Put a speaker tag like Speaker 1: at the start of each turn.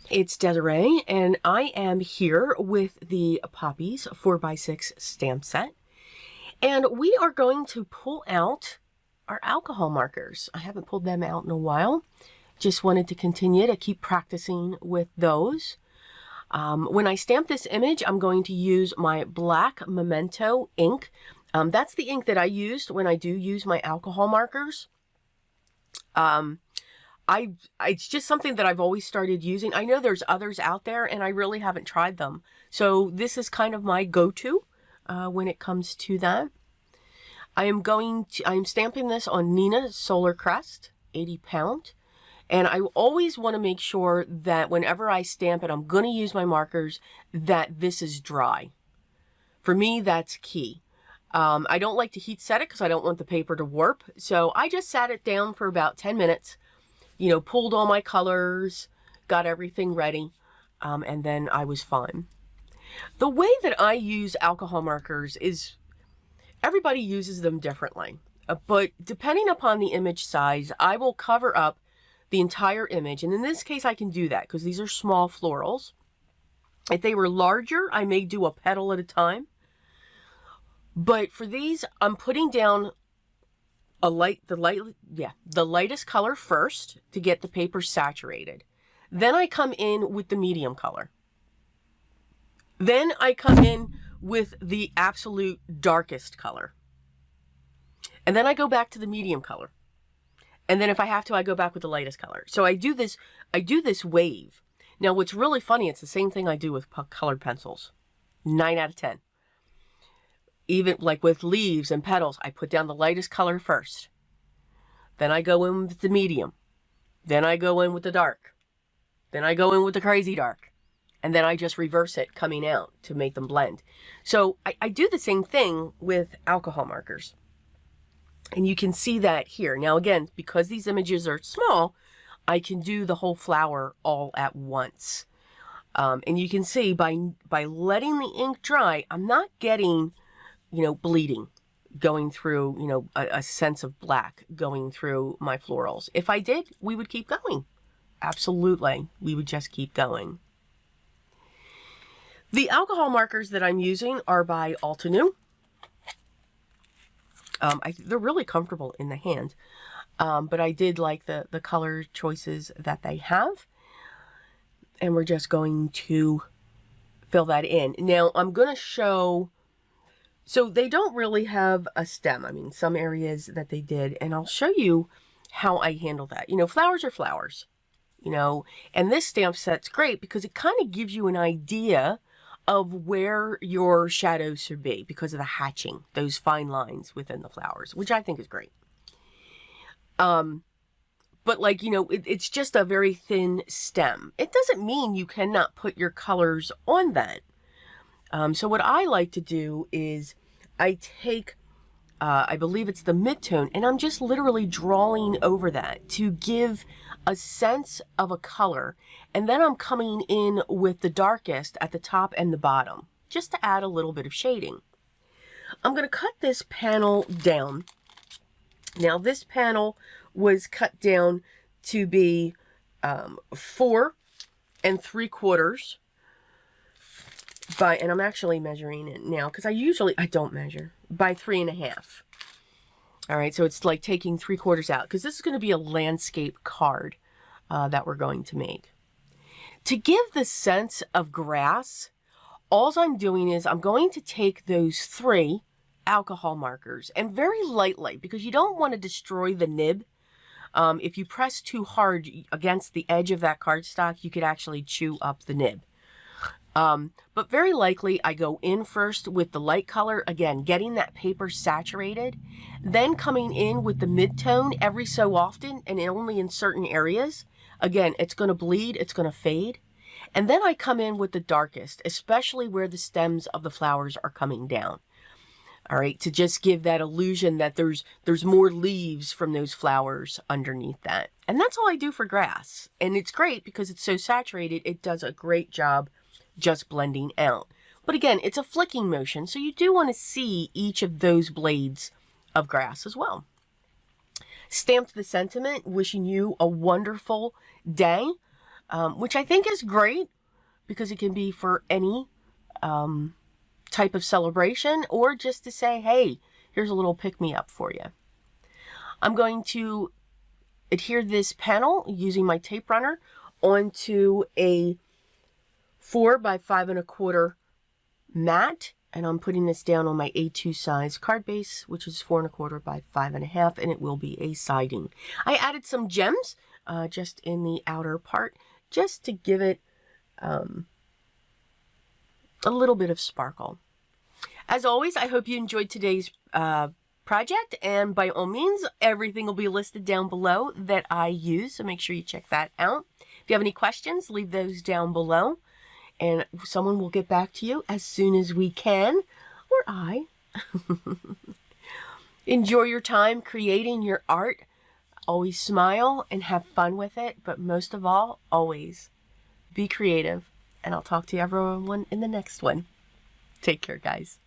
Speaker 1: It's Desiree, and I am here with the Poppies 4x6 stamp set. And we are going to pull out our alcohol markers. I haven't pulled them out in a while. Just wanted to continue to keep practicing with those. When I stamp this image, I'm going to use my black Memento ink. That's the ink that I used when I do use my alcohol markers. It's just something that I've always started using. I know there's others out there and I really haven't tried them. So this is kind of my go-to when it comes to that. I'm stamping this on Nina Solar Crest, 80 pound. And I always want to make sure that whenever I stamp it, I'm going to use my markers, that this is dry. For me, that's key. I don't like to heat set it because I don't want the paper to warp. So I just sat it down for about 10 minutes. You know, pulled all my colors, got everything ready, and then I was fine. The way that I use alcohol markers is, everybody uses them differently, but depending upon the image size, I will cover up the entire image, and in this case I can do that because these are small florals. If they were larger, I may do a petal at a time, but for these, I'm putting down the lightest color first to get the paper saturated. Then I come in with the medium color. Then I come in with the absolute darkest color. And then I go back to the medium color. And then if I have to, I go back with the lightest color. So I do this wave. Now what's really funny, it's the same thing I do with colored pencils. 9 out of 10. Even like with leaves and petals, I put down the lightest color first. Then I go in with the medium. Then I go in with the dark. Then I go in with the crazy dark. And then I just reverse it coming out to make them blend. So I do the same thing with alcohol markers. And you can see that here. Now again, because these images are small, I can do the whole flower all at once. And you can see by letting the ink dry, I'm not getting, you know, bleeding going through, you know, a sense of black going through my florals. If I did, we would keep going. Absolutely. We would just keep going. The alcohol markers that I'm using are by Altenew. They're really comfortable in the hand, but I did like the color choices that they have. And we're just going to fill that in. Now I'm going to show. So they don't really have a stem. I mean, some areas that they did, and I'll show you how I handle that. You know, flowers are flowers, you know, and this stamp set's great because it kind of gives you an idea of where your shadows should be because of the hatching, those fine lines within the flowers, which I think is great. But like, you know, it's just a very thin stem. It doesn't mean you cannot put your colors on that. So what I like to do is I take, I believe it's the mid-tone, and I'm just literally drawing over that to give a sense of a color. And then I'm coming in with the darkest at the top and the bottom, just to add a little bit of shading. I'm going to cut this panel down. Now this panel was cut down to be 4 3/4 by, and I'm actually measuring it now because I don't measure, by 3.5. All right, so it's like taking 3/4 out because this is going to be a landscape card that we're going to make. To give the sense of grass, all I'm doing is I'm going to take those 3 alcohol markers and very lightly, because you don't want to destroy the nib. If you press too hard against the edge of that cardstock, you could actually chew up the nib. But very likely I go in first with the light color, again, getting that paper saturated, then coming in with the mid-tone every so often and only in certain areas. Again, it's going to bleed, it's going to fade. And then I come in with the darkest, especially where the stems of the flowers are coming down. All right, to just give that illusion that there's more leaves from those flowers underneath that. And that's all I do for grass. And it's great because it's so saturated, it does a great job just blending out. But again, it's a flicking motion, so you do want to see each of those blades of grass as well. Stamped the sentiment, wishing you a wonderful day, which I think is great because it can be for any type of celebration or just to say, hey, here's a little pick-me-up for you. I'm going to adhere this panel using my tape runner onto a 4 by 5 1/4 mat, and I'm putting this down on my A2 size card base, which is 4 1/4 by 5 1/2, and it will be a siding. I added some gems just in the outer part, just to give it a little bit of sparkle. As always, I hope you enjoyed today's project, and by all means, everything will be listed down below that I use, so make sure you check that out. If you have any questions, leave those down below, and someone will get back to you as soon as we can, or I. Enjoy your time creating your art. Always smile and have fun with it, but most of all, always be creative. And I'll talk to everyone in the next one. Take care, guys.